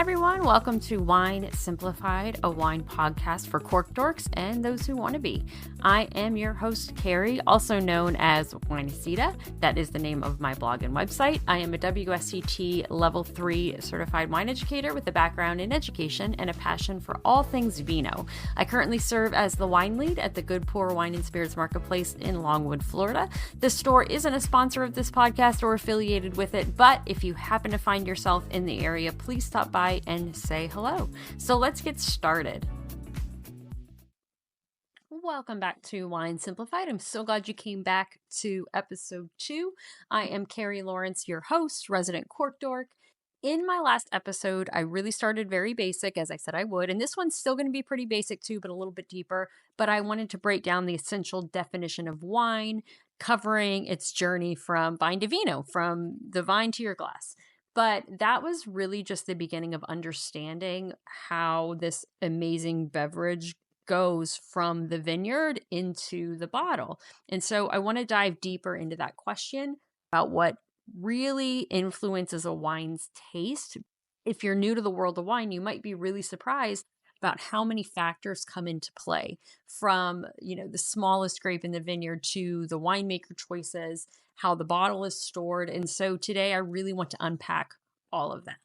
everyone. Welcome to Wine Simplified, a wine podcast for cork dorks and those who want to be. I am your host, Carrie, also known as Winecita. That is the name of my blog and website. I am a WSET Level 3 certified wine educator with a background in education and a passion for all things vino. I currently serve as the wine lead at the Good Pour Wine and Spirits Marketplace in Longwood, Florida. The store isn't a sponsor of this podcast or affiliated with it, but if you happen to find yourself in the area, please stop by and say hello. So let's get started. Welcome back to Wine Simplified. I'm so glad you came back to episode 2. I am Carrie Lawrence, your host, resident cork dork. In my last episode, I really started very basic, as I said I would, and this one's still going to be pretty basic too, but a little bit deeper. But I wanted to break down the essential definition of wine, covering its journey from vine to vino, from the vine to your glass. But that was really just the beginning of understanding how this amazing beverage goes from the vineyard into the bottle. And so I want to dive deeper into that question about what really influences a wine's taste. If you're new to the world of wine, you might be really surprised about how many factors come into play, from, the smallest grape in the vineyard to the winemaker choices, how the bottle is stored. And so today I really want to unpack all of that.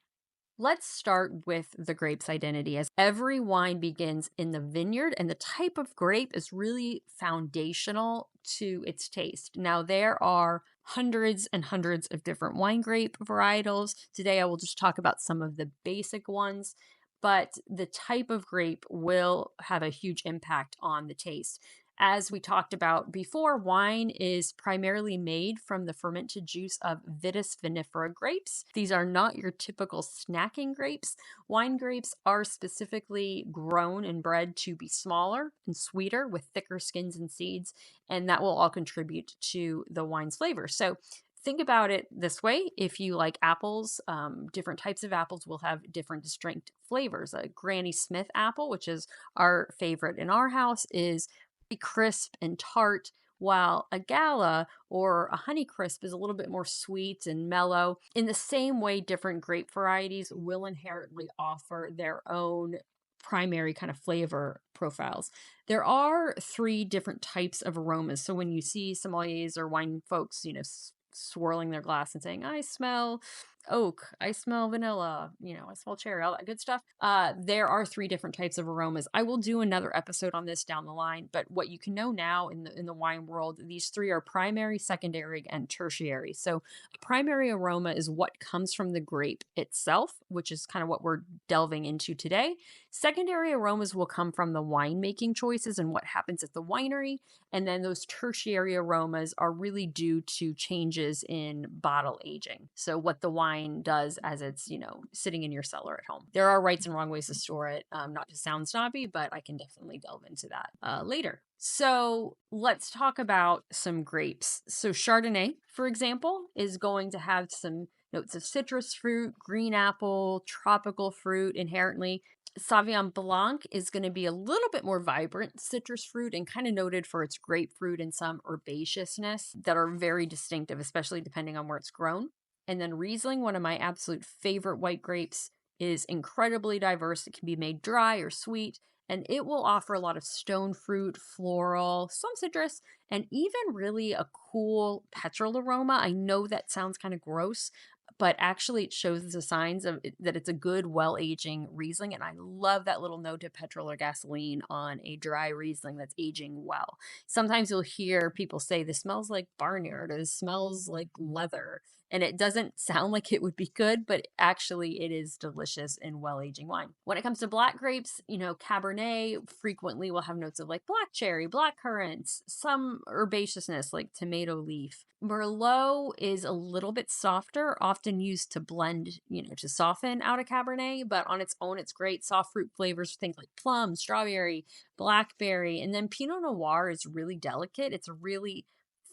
Let's start with the grape's identity, as every wine begins in the vineyard, and the type of grape is really foundational to its taste. Now, there are hundreds and hundreds of different wine grape varietals. Today, I will just talk about some of the basic ones, but the type of grape will have a huge impact on the taste. As we talked about before, wine is primarily made from the fermented juice of Vitis vinifera grapes. These are not your typical snacking grapes. Wine grapes are specifically grown and bred to be smaller and sweeter with thicker skins and seeds, and that will all contribute to the wine's flavor. So think about it this way. If you like apples, different types of apples will have different distinct flavors. A Granny Smith apple, which is our favorite in our house, is crisp and tart, while a Gala or a Honeycrisp is a little bit more sweet and mellow. In the same way, different grape varieties will inherently offer their own primary kind of flavor profiles. There are 3 different types of aromas. So when you see sommeliers or wine folks, swirling their glass and saying, I smell oak, I smell vanilla, I smell cherry, all that good stuff. There are 3 different types of aromas. I will do another episode on this down the line, but what you can know now in the wine world, these 3 are primary, secondary, and tertiary. So a primary aroma is what comes from the grape itself, which is kind of what we're delving into today. Secondary aromas will come from the winemaking choices and what happens at the winery. And then those tertiary aromas are really due to changes in bottle aging. So what the wine does as it's, sitting in your cellar at home. There are rights and wrong ways to store it, not to sound snobby, but I can definitely delve into that later. So let's talk about some grapes. So Chardonnay, for example, is going to have some notes of citrus fruit, green apple, tropical fruit inherently. Sauvignon Blanc is going to be a little bit more vibrant citrus fruit and kind of noted for its grapefruit and some herbaceousness that are very distinctive, especially depending on where it's grown. And then Riesling, one of my absolute favorite white grapes, is incredibly diverse. It can be made dry or sweet, and it will offer a lot of stone fruit, floral, some citrus, and even really a cool petrol aroma. I know that sounds kind of gross, but actually it shows the signs of that it's a good, well-aging Riesling. And I love that little note of petrol or gasoline on a dry Riesling that's aging well. Sometimes you'll hear people say, this smells like barnyard, or this smells like leather. And it doesn't sound like it would be good, but actually it is delicious and well-aging wine. When it comes to black grapes, Cabernet frequently will have notes of like black cherry, black currants, some herbaceousness like tomato leaf. Merlot is a little bit softer, often used to blend, to soften out a Cabernet, but on its own, it's great. Soft fruit flavors, things like plum, strawberry, blackberry. And then Pinot Noir is really delicate. It's a really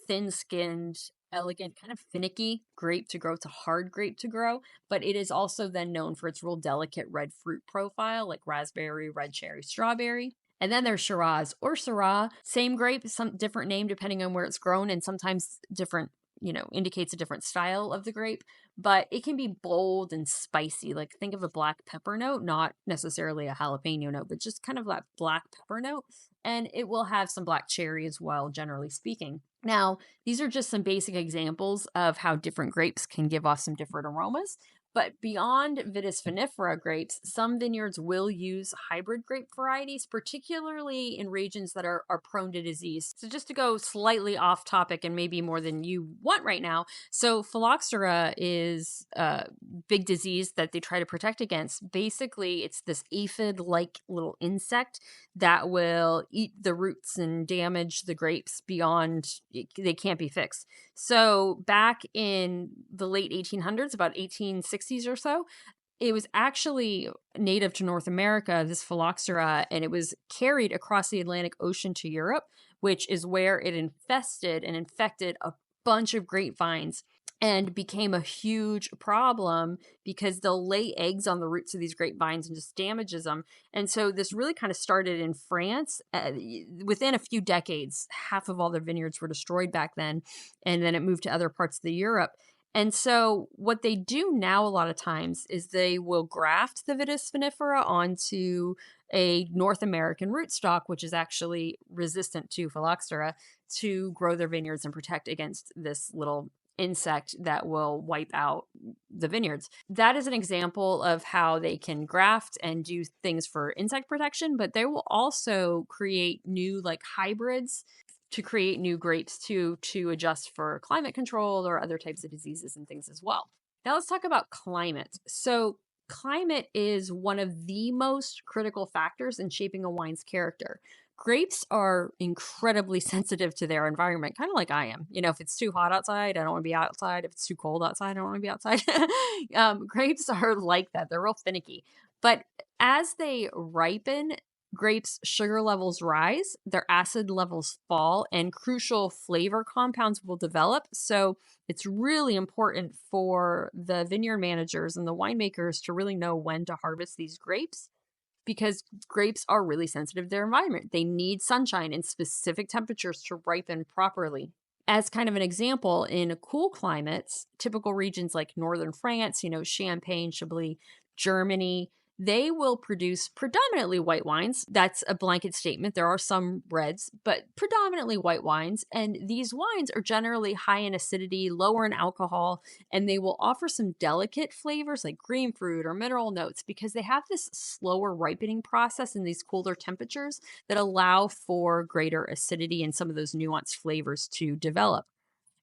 thin-skinned, elegant, kind of finicky grape to grow. It's a hard grape to grow, but it is also then known for its real delicate red fruit profile, like raspberry, red cherry, strawberry. And then there's Shiraz or Syrah, same grape, some different name depending on where it's grown, and sometimes different indicates a different style of the grape, but it can be bold and spicy. Like think of a black pepper note, not necessarily a jalapeno note, but just kind of that black pepper note. And it will have some black cherry as well, generally speaking. Now, these are just some basic examples of how different grapes can give off some different aromas. But beyond Vitis vinifera grapes, some vineyards will use hybrid grape varieties, particularly in regions that are prone to disease. So just to go slightly off topic and maybe more than you want right now. So phylloxera is a big disease that they try to protect against. Basically, it's this aphid-like little insect that will eat the roots and damage the grapes beyond they can't be fixed. So back in the late 1800s, about 1860s or so, it was actually native to North America, this phylloxera, and it was carried across the Atlantic Ocean to Europe, which is where it infested and infected a bunch of grapevines and became a huge problem because they'll lay eggs on the roots of these grapevines and just damages them. And so this really kind of started in France. Within a few decades, half of all their vineyards were destroyed back then, and then it moved to other parts of the Europe. And so what they do now a lot of times is they will graft the Vitis vinifera onto a North American rootstock, which is actually resistant to phylloxera, to grow their vineyards and protect against this little insect that will wipe out the vineyards. That is an example of how they can graft and do things for insect protection, but they will also create new like hybrids to create new grapes to adjust for climate control or other types of diseases and things as well. Now let's talk about climate. So climate is one of the most critical factors in shaping a wine's character. Grapes are incredibly sensitive to their environment, kind of like I am. If it's too hot outside, I don't want to be outside. If it's too cold outside, I don't want to be outside. Grapes are like that. They're real finicky. But as they ripen, grapes' sugar levels rise, their acid levels fall, and crucial flavor compounds will develop. So it's really important for the vineyard managers and the winemakers to really know when to harvest these grapes, because grapes are really sensitive to their environment. They need sunshine and specific temperatures to ripen properly. As kind of an example, in cool climates, typical regions like northern France, Champagne, Chablis, Germany, they will produce predominantly white wines. That's a blanket statement. There are some reds, but predominantly white wines. And these wines are generally high in acidity, lower in alcohol, and they will offer some delicate flavors like green fruit or mineral notes because they have this slower ripening process in these cooler temperatures that allow for greater acidity and some of those nuanced flavors to develop.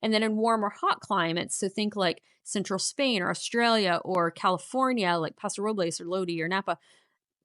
And then in warm or hot climates, so think like central Spain or Australia or California, like Paso Robles or Lodi or Napa,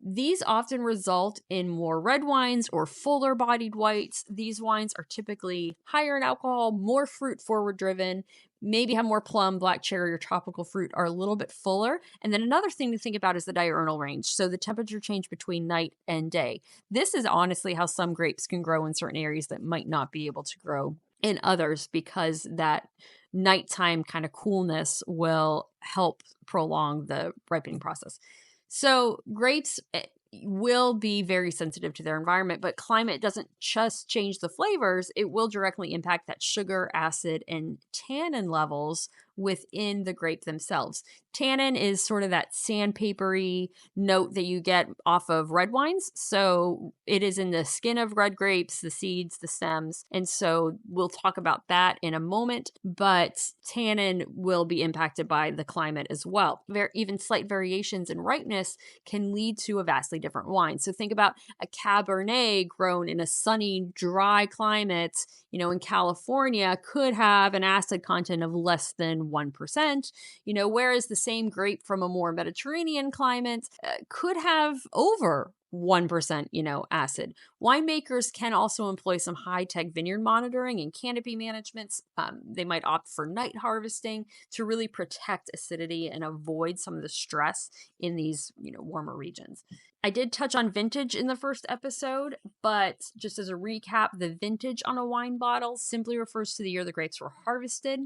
these often result in more red wines or fuller bodied whites. These wines are typically higher in alcohol, more fruit forward driven, maybe have more plum, black cherry, or tropical fruit, are a little bit fuller. And then another thing to think about is the diurnal range. So the temperature change between night and day. This is honestly how some grapes can grow in certain areas that might not be able to grow in others, because that nighttime kind of coolness will help prolong the ripening process. So grapes will be very sensitive to their environment, but climate doesn't just change the flavors. It will directly impact that sugar, acid, and tannin levels within the grape themselves. Tannin is sort of that sandpapery note that you get off of red wines. So it is in the skin of red grapes, the seeds, the stems. And so we'll talk about that in a moment, but tannin will be impacted by the climate as well. Even slight variations in ripeness can lead to a vastly different wine. So think about a Cabernet grown in a sunny, dry climate, in California, could have an acid content of less than 1%, whereas the same grape from a more Mediterranean climate could have over 1%, acid. Winemakers can also employ some high-tech vineyard monitoring and canopy management. They might opt for night harvesting to really protect acidity and avoid some of the stress in these, warmer regions. I did touch on vintage in the first episode, but just as a recap, the vintage on a wine bottle simply refers to the year the grapes were harvested.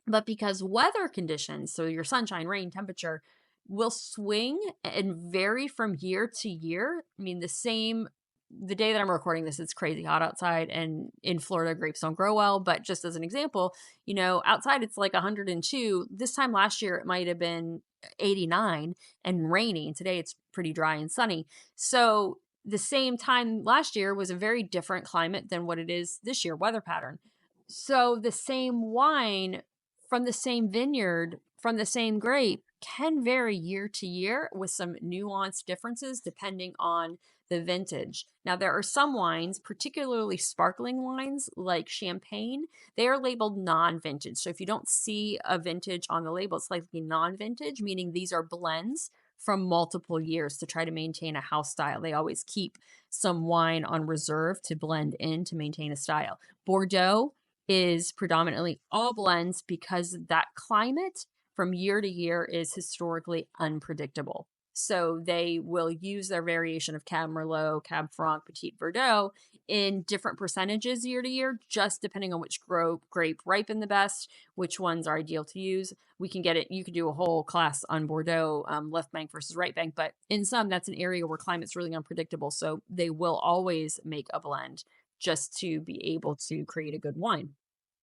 But because weather conditions, so your sunshine, rain, temperature, will swing and vary from year to year. I mean, the same the day that I'm recording this, it's crazy hot outside, and in Florida, grapes don't grow well. But just as an example, outside it's like 102. This time last year, it might have been 89 and rainy. And today it's pretty dry and sunny. So the same time last year was a very different climate than what it is this year, weather pattern. So the same wine from the same vineyard, from the same grape, can vary year to year with some nuanced differences depending on the vintage. Now, there are some wines, particularly sparkling wines like champagne, they are labeled non-vintage. So if you don't see a vintage on the label, it's likely non-vintage, meaning these are blends from multiple years to try to maintain a house style. They always keep some wine on reserve to blend in to maintain a style. Bordeaux is predominantly all blends because that climate from year to year is historically unpredictable. So they will use their variation of Cab Merlot, Cab Franc, Petit Verdot in different percentages year to year, just depending on which grape ripened the best, which ones are ideal to use. We can get it. You could do a whole class on Bordeaux, left bank versus right bank, but in some, that's an area where climate's really unpredictable. So they will always make a blend just to be able to create a good wine.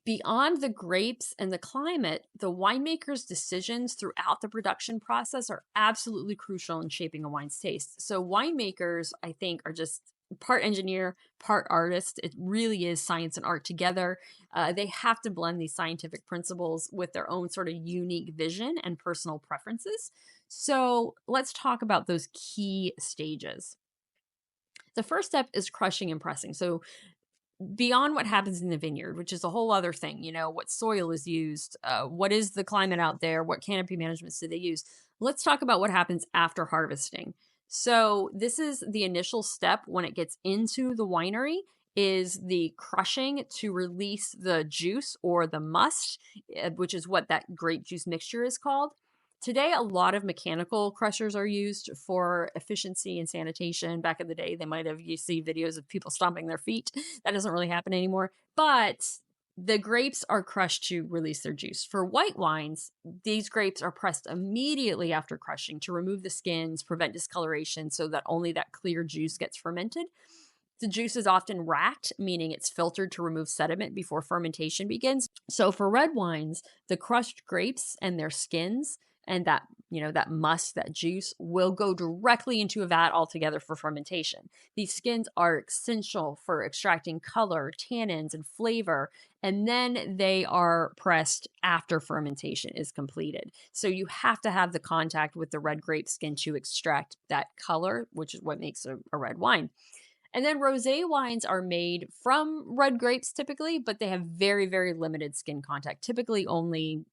Beyond the grapes and the climate, the winemaker's decisions throughout the production process are absolutely crucial in shaping a wine's taste. So winemakers, I think, are just part engineer, part artist. It really is science and art together. They have to blend these scientific principles with their own sort of unique vision and personal preferences. So let's talk about those key stages. The first step is crushing and pressing. So beyond what happens in the vineyard, which is a whole other thing, what soil is used, what is the climate out there, what canopy managements do they use? Let's talk about what happens after harvesting. So this is the initial step when it gets into the winery, is the crushing to release the juice or the must, which is what that grape juice mixture is called. Today, a lot of mechanical crushers are used for efficiency and sanitation. Back in the day, you see videos of people stomping their feet. That doesn't really happen anymore. But the grapes are crushed to release their juice. For white wines, these grapes are pressed immediately after crushing to remove the skins, prevent discoloration, so that only that clear juice gets fermented. The juice is often racked, meaning it's filtered to remove sediment before fermentation begins. So for red wines, the crushed grapes and their skins and that must, that juice, will go directly into a vat altogether for fermentation. These skins are essential for extracting color, tannins, and flavor, and then they are pressed after fermentation is completed. So you have to have the contact with the red grape skin to extract that color, which is what makes a red wine. And then rosé wines are made from red grapes typically, but they have very, very limited skin contact, typically only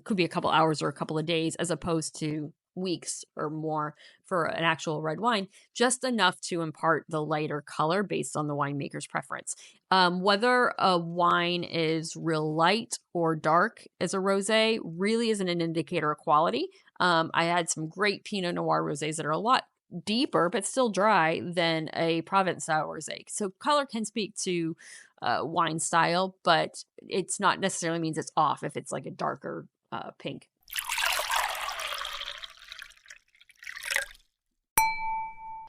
could be a couple hours or a couple of days, as opposed to weeks or more for an actual red wine, just enough to impart the lighter color based on the winemaker's preference. Whether a wine is real light or dark as a rosé really isn't an indicator of quality. I had some great Pinot Noir rosés that are a lot deeper but still dry than a Provençal rosé. So color can speak to wine style, but it's not necessarily means it's off if it's like a darker pink.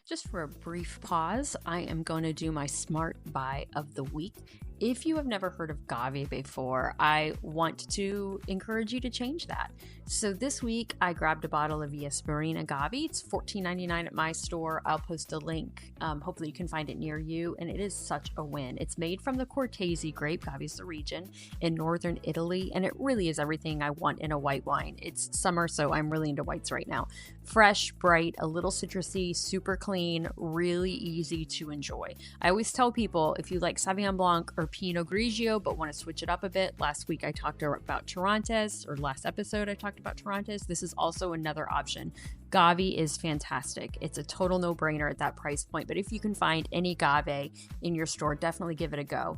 Just for a brief pause, I am going to do my smart buy of the week. If you have never heard of Grape before, I want to encourage you to change that. So this week, I grabbed a bottle of Yasmarine Agave. It's $14.99 at my store. I'll post a link. Hopefully you can find it near you, and it is such a win. It's made from the Cortese grape, Agave is the region, in northern Italy, and it really is everything I want in a white wine. It's summer, so I'm really into whites right now. Fresh, bright, a little citrusy, super clean, really easy to enjoy. I always tell people, if you like Sauvignon Blanc or Pinot Grigio but want to switch it up a bit, last week I talked about Torrontés, or last episode I talked about Torrontés. This is also another option. Agave is fantastic. It's a total no-brainer at that price point, but if you can find any agave in your store, definitely give it a go.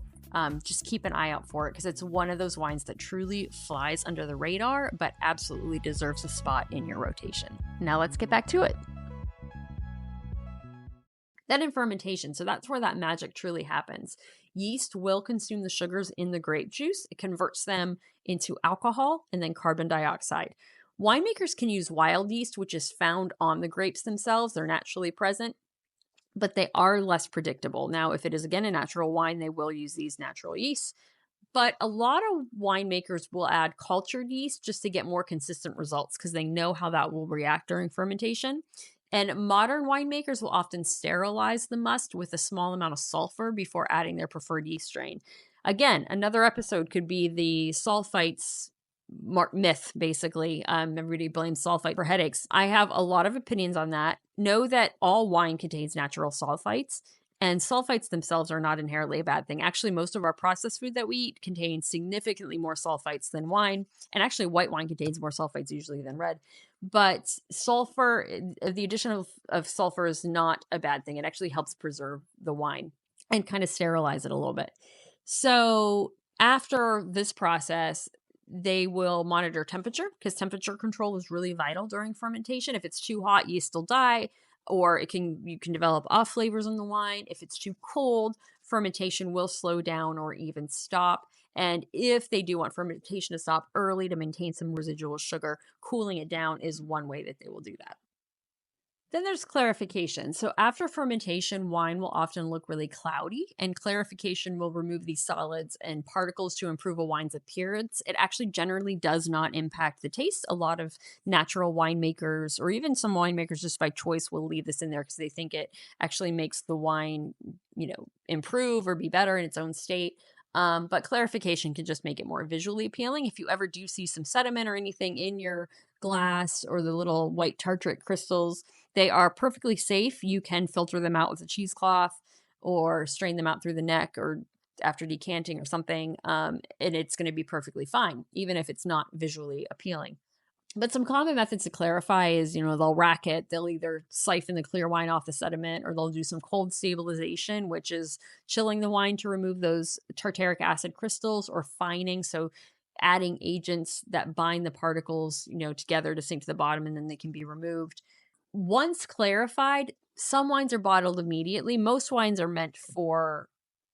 Just keep an eye out for it, because it's one of those wines that truly flies under the radar but absolutely deserves a spot in your rotation. Now let's get back to it. Then in fermentation, so that's where that magic truly happens. Yeast will consume the sugars in the grape juice. It converts them into alcohol and then carbon dioxide. Winemakers can use wild yeast, which is found on the grapes themselves. They're naturally present. but they are less predictable. Now, if it is again a natural wine, they will use these natural yeasts. But a lot of winemakers will add cultured yeast just to get more consistent results because they know how that will react during fermentation. And modern winemakers will often sterilize the must with a small amount of sulfur before adding their preferred yeast strain. Again, another episode could be the sulfites myth, basically. Everybody blames sulfite for headaches. I have a lot of opinions on that. Know that all wine contains natural sulfites. And sulfites themselves are not inherently a bad thing. Actually, most of our processed food that we eat contains significantly more sulfites than wine. And actually, white wine contains more sulfites usually than red. But sulfur, the addition of sulfur is not a bad thing. It actually helps preserve the wine and kind of sterilize it a little bit. So after this process, they will monitor temperature because temperature control is really vital during fermentation. If it's too hot, yeast will die, or you can develop off flavors in the wine. If it's too cold, fermentation will slow down or even stop. And if they do want fermentation to stop early to maintain some residual sugar, cooling it down is one way that they will do that. Then there's clarification. So after fermentation, wine will often look really cloudy, and clarification will remove these solids and particles to improve a wine's appearance. It actually generally does not impact the taste. A lot of natural winemakers, or even some winemakers just by choice, will leave this in there because they think it actually makes the wine, improve or be better in its own state. But clarification can just make it more visually appealing. If you ever do see some sediment or anything in your glass or the little white tartrate crystals, they are perfectly safe. You can filter them out with a cheesecloth or strain them out through the neck or after decanting or something, and it's going to be perfectly fine, even if it's not visually appealing. But some common methods to clarify is, they'll rack it. They'll either siphon the clear wine off the sediment, or they'll do some cold stabilization, which is chilling the wine to remove those tartaric acid crystals, or fining. So adding agents that bind the particles, together to sink to the bottom, and then they can be removed. Once clarified, some wines are bottled immediately. Most wines are meant for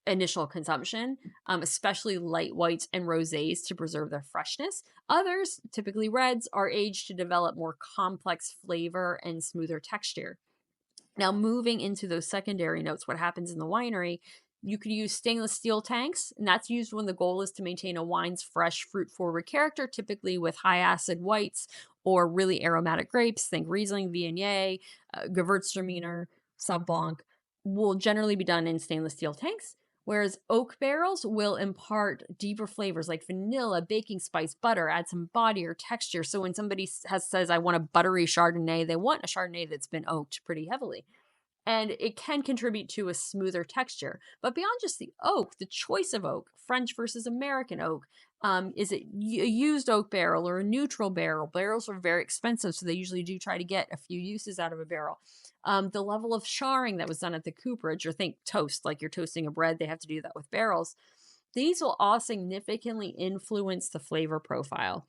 initial consumption, especially light whites and rosés to preserve their freshness. Others, typically reds, are aged to develop more complex flavor and smoother texture. Now, moving into those secondary notes, what happens in the winery, you could use stainless steel tanks, and that's used when the goal is to maintain a wine's fresh, fruit-forward character, typically with high-acid whites or really aromatic grapes. Think Riesling, Viognier, Gewürztraminer, Sauv Blanc will generally be done in stainless steel tanks, whereas oak barrels will impart deeper flavors like vanilla, baking spice, butter, add some body or texture. So when somebody says, I want a buttery Chardonnay, they want a Chardonnay that's been oaked pretty heavily. And it can contribute to a smoother texture. But beyond just the oak, the choice of oak, French versus American oak, is it a used oak barrel or a neutral barrel? Barrels are very expensive, so they usually do try to get a few uses out of a barrel. The level of charring that was done at the cooperage, or think toast, like you're toasting a bread, they have to do that with barrels. These will all significantly influence the flavor profile.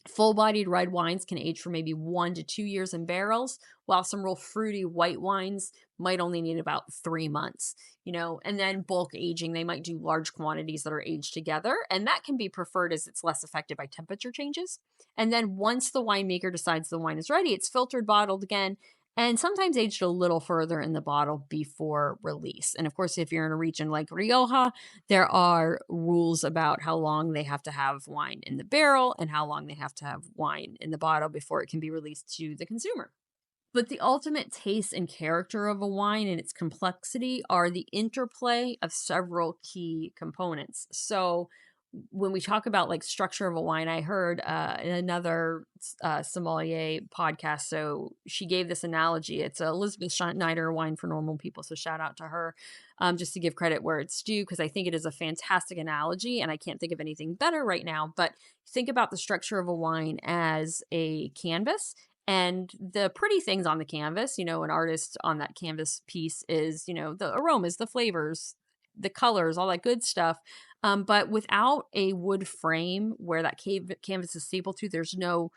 Full-bodied red wines can age for maybe 1 to 2 years in barrels, while some real fruity white wines might only need about 3 months, and then bulk aging, they might do large quantities that are aged together, and that can be preferred as it's less affected by temperature changes. And then once the winemaker decides the wine is ready, it's filtered, bottled again, and sometimes aged a little further in the bottle before release. And of course, if you're in a region like Rioja, there are rules about how long they have to have wine in the barrel and how long they have to have wine in the bottle before it can be released to the consumer. But the ultimate taste and character of a wine and its complexity are the interplay of several key components. So when we talk about like structure of a wine, I heard in another sommelier podcast, so she gave this analogy. It's Elizabeth Schneider, Wine for Normal People, so shout out to her, just to give credit where it's due, because I think it is a fantastic analogy, and I can't think of anything better right now. But think about the structure of a wine as a canvas, and the pretty things on the canvas, an artist on that canvas piece is, the aromas, the flavors, the colors, all that good stuff. But without a wood frame where that canvas is stapled to, there's no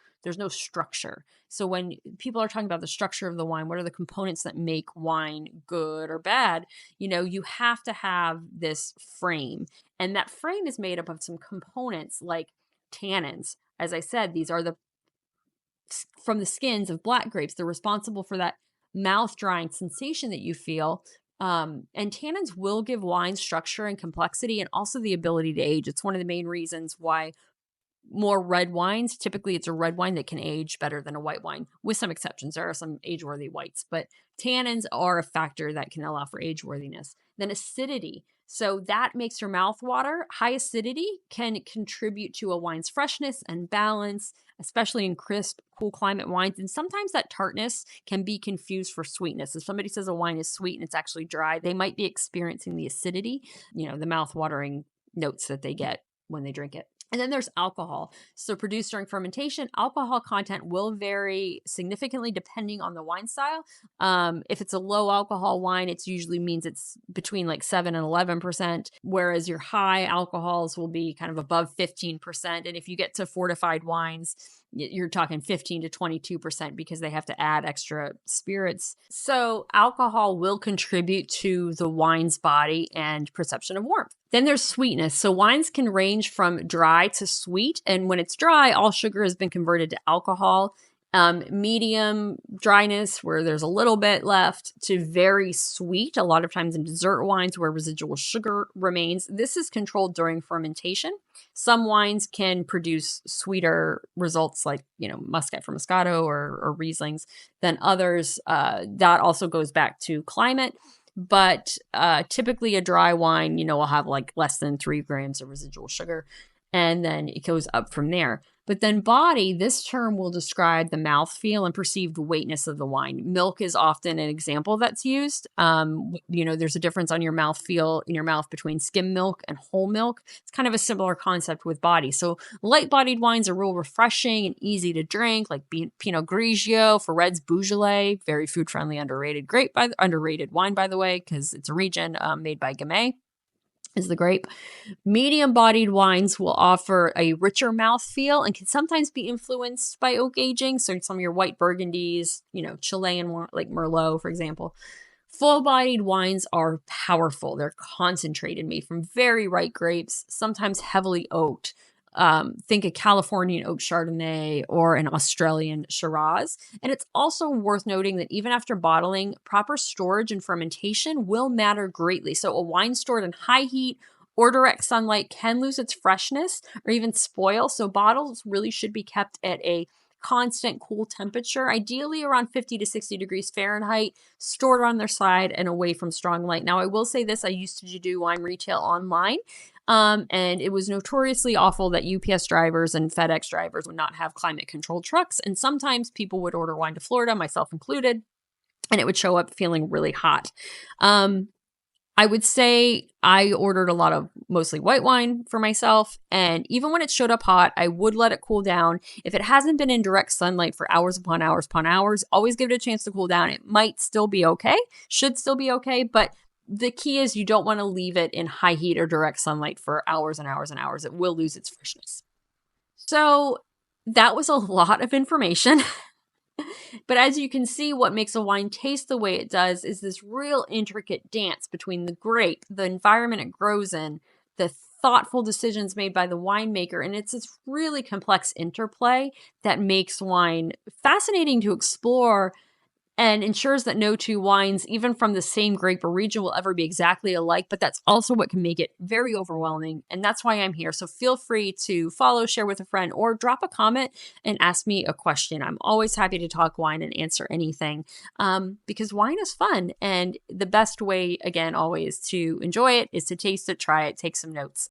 structure. So when people are talking about the structure of the wine, what are the components that make wine good or bad? You have to have this frame, and that frame is made up of some components like tannins. As I said, these are from the skins of black grapes. They're responsible for that mouth drying sensation that you feel. And tannins will give wine structure and complexity and also the ability to age. It's one of the main reasons why more red wines, typically it's a red wine that can age better than a white wine, with some exceptions. There are some age-worthy whites, but tannins are a factor that can allow for age-worthiness. Then acidity. So that makes your mouth water. High acidity can contribute to a wine's freshness and balance, especially in crisp, cool climate wines. And sometimes that tartness can be confused for sweetness. If somebody says a wine is sweet and it's actually dry, they might be experiencing the acidity, the mouth-watering notes that they get when they drink it. And then there's alcohol. So produced during fermentation, alcohol content will vary significantly depending on the wine style. If it's a low alcohol wine, it usually means it's between like 7 and 11%, whereas your high alcohols will be kind of above 15%. And if you get to fortified wines, you're talking 15 to 22% because they have to add extra spirits. So alcohol will contribute to the wine's body and perception of warmth. Then there's sweetness. So wines can range from dry to sweet. And when it's dry, all sugar has been converted to alcohol. Medium dryness, where there's a little bit left, to very sweet, a lot of times in dessert wines where residual sugar remains. This is controlled during fermentation. Some wines can produce sweeter results like, Muscat for Moscato or Rieslings than others. That also goes back to climate. But typically a dry wine, will have like less than 3 grams of residual sugar. And then it goes up from there. But then body, this term will describe the mouthfeel and perceived weightness of the wine. Milk is often an example that's used. There's a difference on your mouthfeel in your mouth between skim milk and whole milk. It's kind of a similar concept with body. So light-bodied wines are real refreshing and easy to drink, like Pinot Grigio, for reds, Beaujolais, very food-friendly, underrated wine, by the way, because it's a region made by Gamay. Is the grape. Medium-bodied wines will offer a richer mouthfeel and can sometimes be influenced by oak aging. So some of your white Burgundies, Chilean, like Merlot, for example. Full-bodied wines are powerful. They're concentrated, made from very ripe grapes, sometimes heavily oaked. Think a Californian oak Chardonnay or an Australian Shiraz. And it's also worth noting that even after bottling, proper storage and fermentation will matter greatly. So a wine stored in high heat or direct sunlight can lose its freshness or even spoil. So bottles really should be kept at a constant cool temperature, ideally around 50 to 60 degrees Fahrenheit, stored on their side and away from strong light. Now, I will say this, I used to do wine retail online. And it was notoriously awful that UPS drivers and FedEx drivers would not have climate controlled trucks. And sometimes people would order wine to Florida, myself included, and it would show up feeling really hot. I would say I ordered a lot of mostly white wine for myself. And even when it showed up hot, I would let it cool down. If it hasn't been in direct sunlight for hours upon hours upon hours, always give it a chance to cool down. It might still be okay, should still be okay, but the key is you don't want to leave it in high heat or direct sunlight for hours and hours and hours. It will lose its freshness. So that was a lot of information. But as you can see, what makes a wine taste the way it does is this real intricate dance between the grape, the environment it grows in, the thoughtful decisions made by the winemaker. And it's this really complex interplay that makes wine fascinating to explore and ensures that no two wines, even from the same grape or region, will ever be exactly alike. But that's also what can make it very overwhelming. And that's why I'm here. So feel free to follow, share with a friend, or drop a comment and ask me a question. I'm always happy to talk wine and answer anything because wine is fun. And the best way, again, always to enjoy it is to taste it, try it, take some notes.